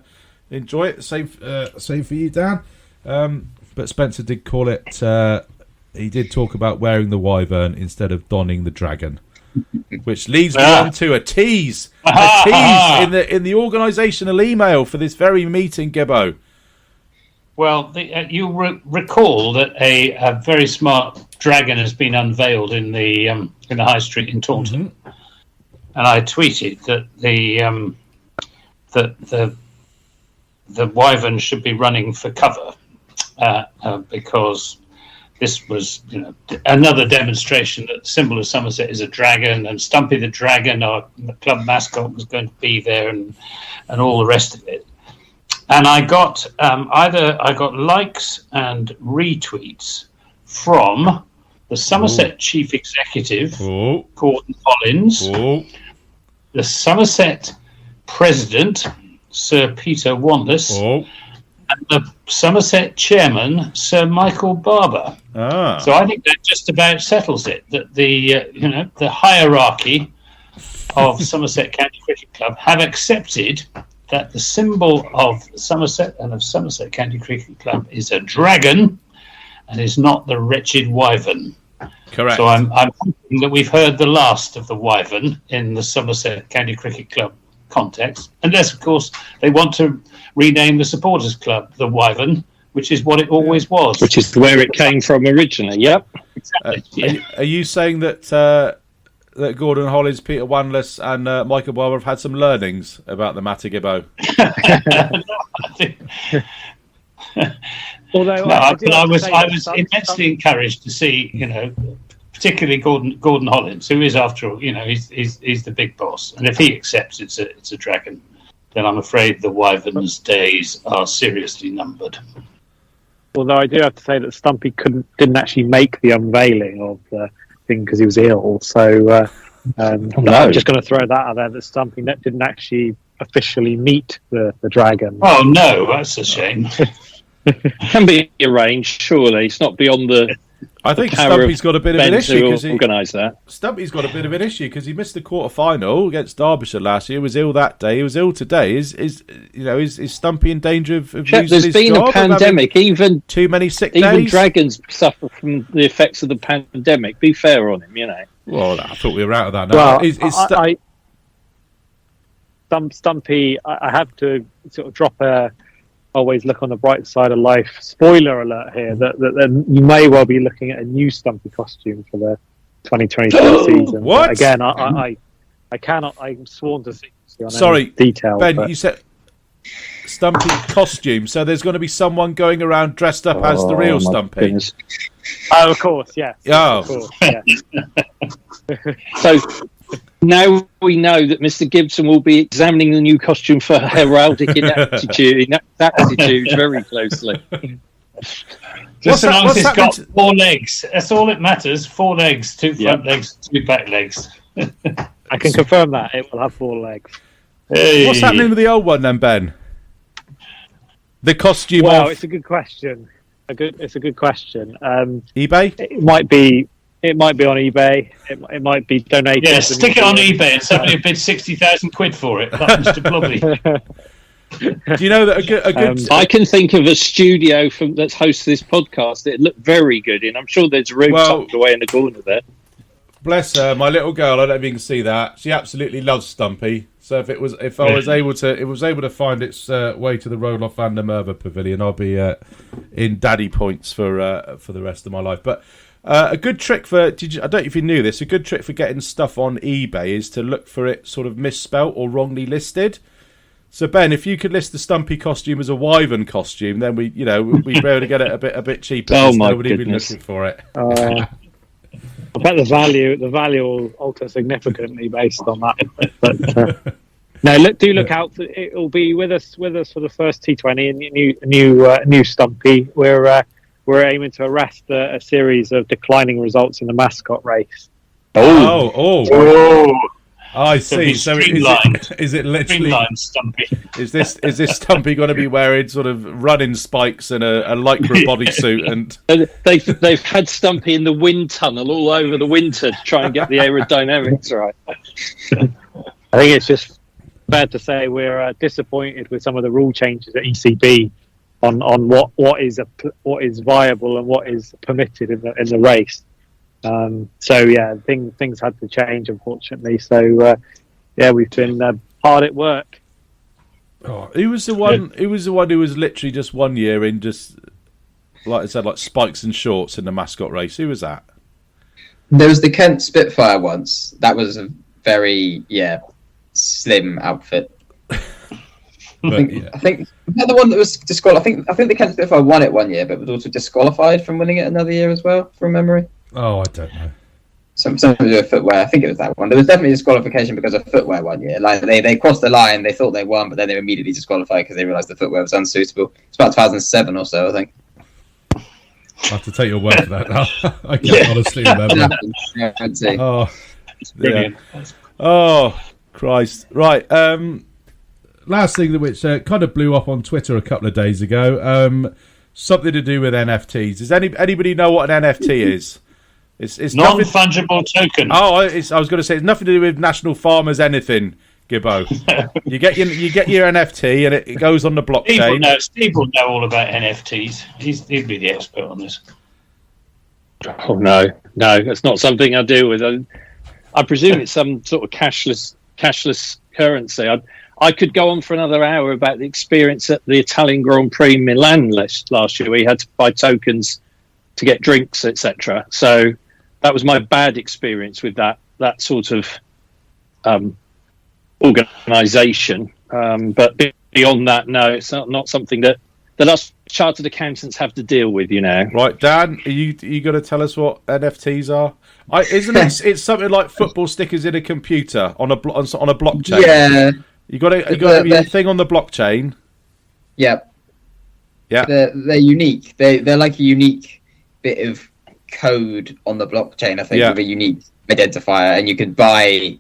enjoy it. Same for you, Dan. But Spencer did call it... he did talk about wearing the wyvern instead of donning the dragon. Which leads me on to a tease. A tease in the organisational email for this very meeting, Gibbo. Well, you recall that a very smart dragon has been unveiled in the high street in Taunton, and I tweeted that the wyvern should be running for cover because this was another demonstration that the symbol of Somerset is a dragon, and Stumpy the Dragon, our club mascot, was going to be there, and all the rest of it. And I got likes and retweets from the Somerset Chief Executive, Gordon Hollins, the Somerset President, Sir Peter Wanless, and the Somerset chairman, Sir Michael Barber. Ah. So I think that just about settles it. That the the hierarchy of Somerset County Cricket Club have accepted that the symbol of Somerset and of Somerset County Cricket Club is a dragon, and is not the wretched wyvern. Correct. So I'm hoping that we've heard the last of the wyvern in the Somerset County Cricket Club context, unless of course they want to rename the supporters club the wyvern, which is what it always was, which is where it came from originally. Yep. Exactly. Are you saying that that Gordon Hollins, Peter Wanless, and Michael Barber have had some learnings about the Matagibbo? Although I was immensely encouraged to see, particularly Gordon Hollins, who is, after all, he's the big boss, and if he accepts it's a dragon, then I'm afraid the wyvern's days are seriously numbered. Although I do have to say that Stumpy didn't actually make the unveiling of the thing because he was ill. So I'm just going to throw that out there, that Stumpy didn't actually officially meet the dragon. Oh no, that's a shame. Can be arranged, surely. It's not beyond the. I think Stumpy's got a bit of an issue because he organised that. Stumpy's got a bit of an issue because he missed the quarter-final against Derbyshire last year. He was ill that day. He was ill today. Is Stumpy in danger of losing his job? There's been a pandemic. Even too many sick days. Even days? dragons suffer from the effects of the pandemic. Be fair on him, Well, I thought we were out of that now. Well, Stumpy, I have to sort of drop always look on the bright side of life. Spoiler alert here, that you may well be looking at a new Stumpy costume for the 2022 season. What? But again, I cannot. I'm sworn to secrecy on Sorry, any detail. Ben, you said Stumpy costume, so there's going to be someone going around dressed up as the real Stumpy. Goodness. Oh, of course, yes. Oh. Of course, yes. So now we know that Mr. Gibson will be examining the new costume for heraldic inaptitude very closely. Just as long as it's got 4 legs. That's all it matters. 4 legs, 2 front legs, 2 back legs. I can confirm that it will have 4 legs. Hey. What's happening with the old one then, Ben? The costume Well, of it's a good question. It's a good question. eBay? It might be on eBay. It might be donated. Yeah, stick it on eBay and somebody bid 60,000 quid for it, like Mr. Blobby. Do you know that a good I can think of a studio that's hosted this podcast. It looked very good, and I'm sure there's a room tucked away in the corner there. Bless her, my little girl. I don't know if you can see that. She absolutely loves Stumpy. So if I was able to find its way to the Roelof and the Merva Pavilion, I'll be in daddy points for the rest of my life. But a good trick I don't know if you knew this. A good trick for getting stuff on eBay is to look for it sort of misspelt or wrongly listed. So Ben, if you could list the Stumpy costume as a wyvern costume, then we'd be able to get it a bit cheaper. Oh my nobody would be goodness. looking for it. I bet the value will alter significantly based on that. But no, look out for it. Will be with us for the first T20 and new Stumpy. We're aiming to arrest a series of declining results in the mascot race. Oh. I see. So is it literally Stumpy? Is this Stumpy going to be wearing sort of running spikes and a lycra bodysuit? And they've had Stumpy in the wind tunnel all over the winter to try and get the aerodynamics right. I think it's just fair to say we're disappointed with some of the rule changes at ECB on what is viable and what is permitted in the race. So yeah, things had to change, unfortunately. So we've been hard at work. Who was the one? Who was literally just 1 year in, just like I said, like spikes and shorts in the mascot race? Who was that? There was the Kent Spitfire once. That was a very slim outfit. I think was that the one that was disqualified. I think the Kent Spitfire won it 1 year, but was also disqualified from winning it another year as well, from memory. Oh, I don't know. Something to do with footwear. I think it was that one. There was definitely disqualification because of footwear 1 year. Like they crossed the line, they thought they won, but then they were immediately disqualified because they realised the footwear was unsuitable. It's about 2007 or so, I think. I have to take your word for that now. I can't honestly remember. Oh, Christ! Right, last thing which kind of blew up on Twitter a couple of days ago, something to do with NFTs. Does anybody know what an NFT is? It's non-fungible token. Oh, I was going to say it's nothing to do with National Farmers anything, Gibbo. you get your NFT and it goes on the blockchain. Steve will know all about NFTs. He'd be the expert on this. Oh no, that's not something I deal with. I presume it's some sort of cashless currency. I could go on for another hour about the experience at the Italian Grand Prix Milan last year. We had to buy tokens to get drinks, etc. So that was my bad experience with that sort of organisation. But beyond that, no, it's not something that us chartered accountants have to deal with. Right, Dan, are you going to tell us what NFTs are? Isn't it? It's something like football stickers in a computer on a blockchain. Yeah. You got a thing on the blockchain. Yep. Yeah. They're unique. They're like a unique bit of code on the blockchain, I think, with a unique identifier, and you could buy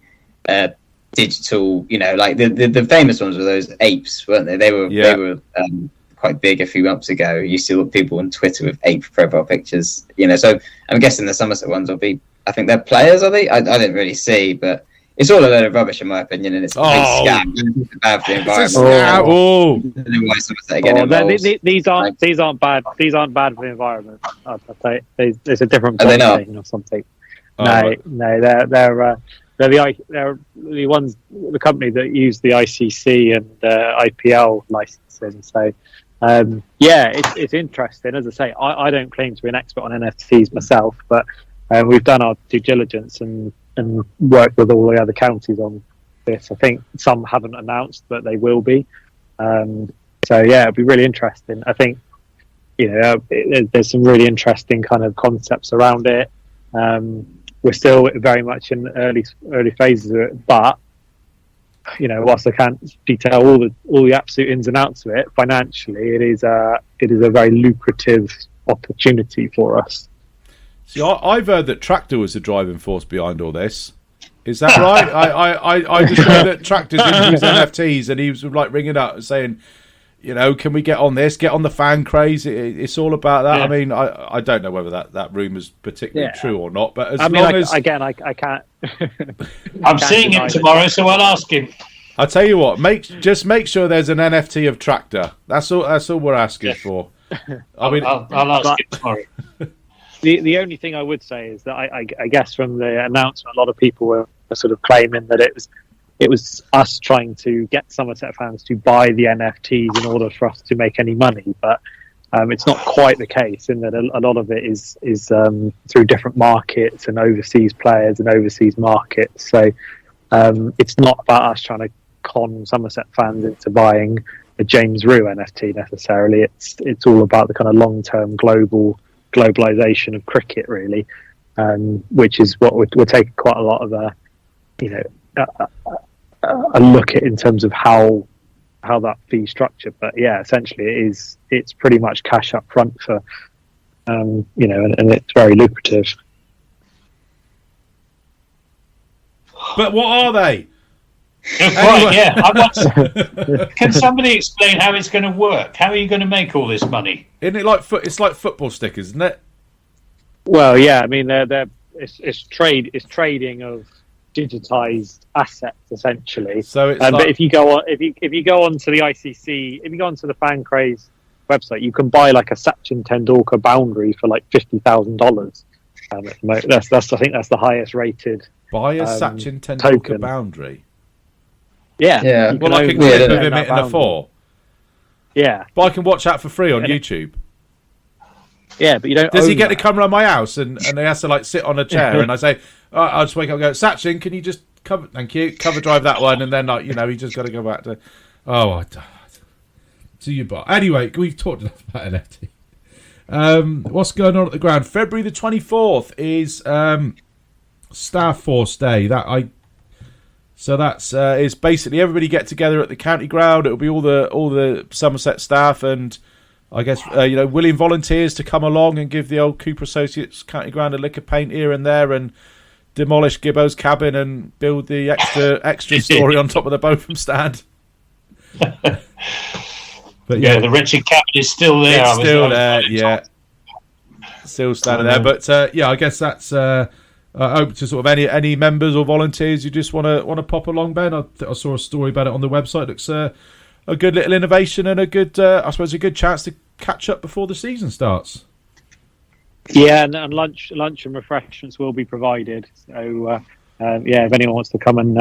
digital. Like the famous ones were those apes, weren't they? They were quite big a few months ago. You see people on Twitter with ape profile pictures. So I'm guessing the Somerset ones will be. I think they're players, are they? I didn't really see, but. It's all a load of rubbish, in my opinion, and it's a big scam. It's bad for the environment. These aren't bad. These aren't bad for the environment. I'd say it's a different blockchain or something. No, they're the ones, the company that use the ICC and IPL licensing. So it's interesting. As I say, I don't claim to be an expert on NFTs myself, but we've done our due diligence and worked with all the other counties on this. I think some haven't announced, but they will be. It'll be really interesting. I think there's some really interesting kind of concepts around it. We're still very much in early phases of it, but whilst I can't detail all the absolute ins and outs of it, financially it is a very lucrative opportunity for us. See, I've heard that Tractor was the driving force behind all this. Is that right? I just heard that Tractor's into his NFTs, and he was like ringing up and saying, can we get on this? Get on the fan craze. It's all about that. Yeah. I mean, I don't know whether that rumour's particularly true or not, but I can't. I'm seeing him tomorrow, so I'll ask him. I'll tell you what. Just make sure there's an NFT of Tractor. That's all we're asking for. I'll ask him tomorrow. The only thing I would say is that I guess from the announcement, a lot of people were sort of claiming that it was us trying to get Somerset fans to buy the NFTs in order for us to make any money, but it's not quite the case, in that a lot of it is through different markets and overseas players and overseas markets. So it's not about us trying to con Somerset fans into buying a James Rue NFT necessarily. It's all about the kind of long-term globalization of cricket, really, which is what we're taking quite a lot of a look at in terms of how that fee structured. But essentially it's pretty much cash up front for and it's very lucrative. But what are they? Can somebody explain how it's going to work? How are you going to make all this money? Isn't it like it's like football stickers, isn't it? Well, yeah. I mean, it's trading of digitized assets essentially. So it's but if you go onto the ICC, if you go onto the Fan Craze website, you can buy like a Sachin Tendulkar boundary for like $50,000. I think that's the highest rated. Buy a Sachin Tendulkar token. Boundary. Yeah. Well, I can clip of him hitting a 4. Yeah. But I can watch that for free on YouTube. Yeah, but you don't. Does he get to come around my house and he has to like sit on a chair and I say, I'll just wake up and go, Sachin, can you just cover drive that one, and then he just got to go back to you. But anyway, we've talked enough about NFT. What's going on at the ground? February the 24th is Staff Force Day. So that's it's basically everybody get together at the county ground. It'll be all the Somerset staff and I guess willing volunteers to come along and give the old Cooper Associates county ground a lick of paint here and there and demolish Gibbo's cabin and build the extra story on top of the Botham stand. But yeah, the wretched cabin is still there. It's still there, yeah. Still standing there. But I guess that's. I hope to sort of any members or volunteers you just want to pop along, Ben. I saw a story about it on the website. It looks a good little innovation and a good, I suppose, a good chance to catch up before the season starts. Yeah, and lunch and refreshments will be provided. So if anyone wants to come and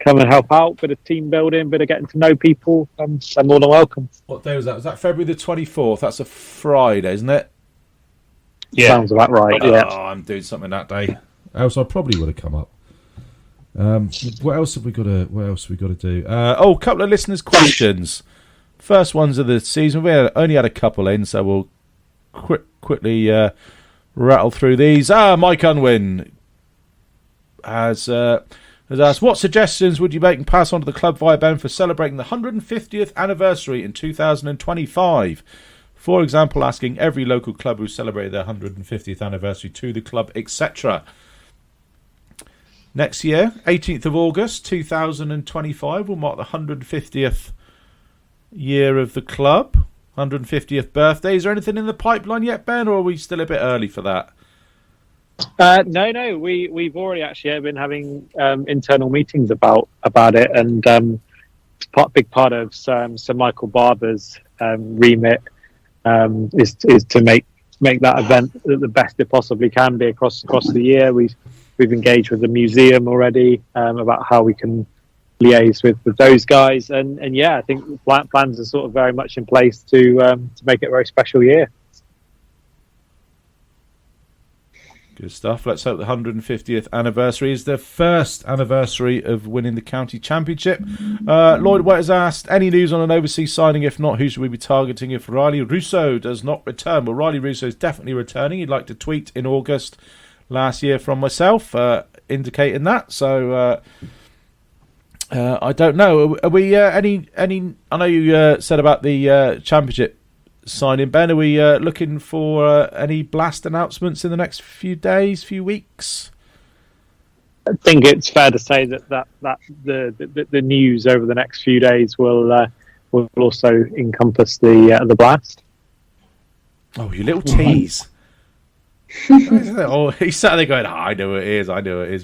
help out, bit of team building, bit of getting to know people, they're more than welcome. What day was that? Was that February the 24th? That's a Friday, isn't it? Yeah, sounds about right. Yeah. Oh, I'm doing something that day. Else I probably would have come up. What else have we got to do? A couple of listeners' questions. First ones of the season. We only had a couple in, so we'll quickly rattle through these. Mike Unwin has asked, what suggestions would you make and pass on to the club via Ben for celebrating the 150th anniversary in 2025? For example, asking every local club who celebrated their 150th anniversary to the club, etc. Next year, 18th of August 2025, will mark the 150th year of the club, 150th birthday. Is there anything in the pipeline yet, Ben, or are we still a bit early for that? No. We've already actually been having internal meetings about it, and big part of Sir Michael Barber's remit is to make that event the best it possibly can be across the year. We've engaged with the museum already about how we can liaise with those guys, and I think plans are sort of very much in place to make it a very special year. Good stuff. Let's hope the 150th anniversary is the first anniversary of winning the county championship. Lloyd White has asked, any news on an overseas signing? If not, who should we be targeting if Riley Rousseau does not return? Well, Riley Rousseau is definitely returning. He'd like to tweet in August last year from myself indicating that. So I don't know. Are we any? I know you said about the championship signing, Ben. Are we looking for any blast announcements in the next few days, few weeks? I think it's fair to say that the news over the next few days will also encompass the blast. Oh, you little tease! Oh, he's sat there going, I know it is,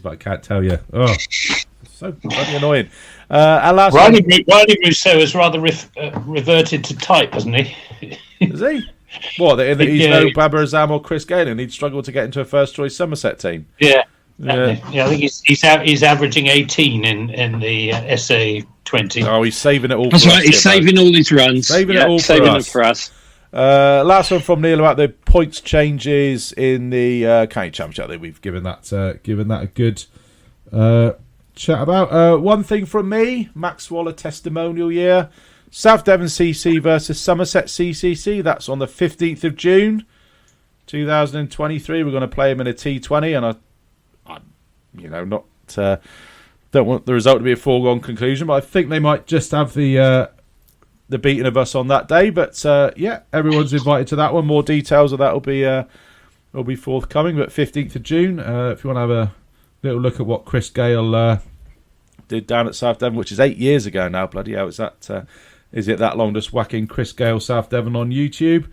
but I can't tell you. Oh, so bloody annoying. Riley Rousseau has rather reverted to type, hasn't he? Is he? What? That he's no Baba Azam or Chris Gale, and he'd struggle to get into a first-choice Somerset team. Yeah. I think he's averaging 18 in the SA 20. Oh, he's saving it all. That's right. He's saving all his runs. Saving it for us. Last one from Neil about the points changes in the county championship. I think we've given that a good chat about. One thing from me, Max Waller testimonial year. South Devon CC versus Somerset CCC. That's on the 15th of June, 2023. We're going to play him in a T20, and don't want the result to be a foregone conclusion, but I think they might just have the beating of us on that day. But everyone's invited to that one. More details of that will be forthcoming. But 15th of June, if you want to have a little look at what Chris Gale did down at South Devon, which is 8 years ago now. Bloody hell, is it that long? Just whacking Chris Gale South Devon on YouTube.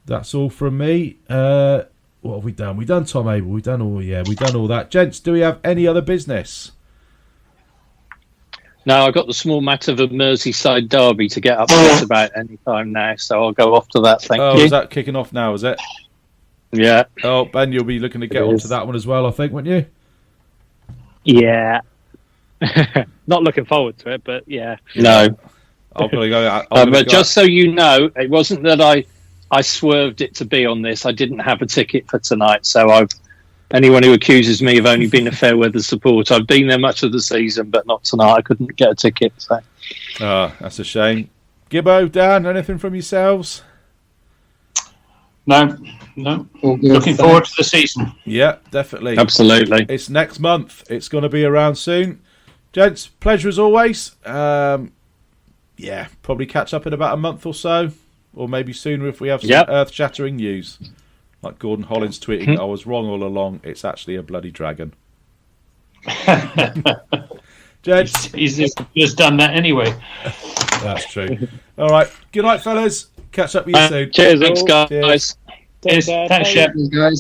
That's all from me. What have we done? We've done Tom Abell. We've done all that. Gents, do we have any other business? No, I've got the small matter of a Merseyside derby to get upset about any time now, so I'll go off to that. Thank you. Is that kicking off now, is it? Yeah. Oh, Ben, you'll be looking to get onto that one as well, I think, won't you? Yeah. Not looking forward to it, but yeah. No. I'm gonna go. But just so you know, it wasn't that I swerved it to be on this. I didn't have a ticket for tonight, so anyone who accuses me of only being a fair weather supporter, I've been there much of the season, but not tonight. I couldn't get a ticket. So. That's a shame. Gibbo, Dan, anything from yourselves? No. Looking forward to the season. Yeah, definitely. Absolutely. It's next month. It's going to be around soon. Gents, pleasure as always. Probably catch up in about a month or so, or maybe sooner if we have some earth-shattering news. Like Gordon Hollins tweeting, I was wrong all along. It's actually a bloody dragon. He's just done that anyway. That's true. All right. Good night, fellas. Catch up with you soon. Cheers, Thanks, all. guys. Thanks, Shep. Guys.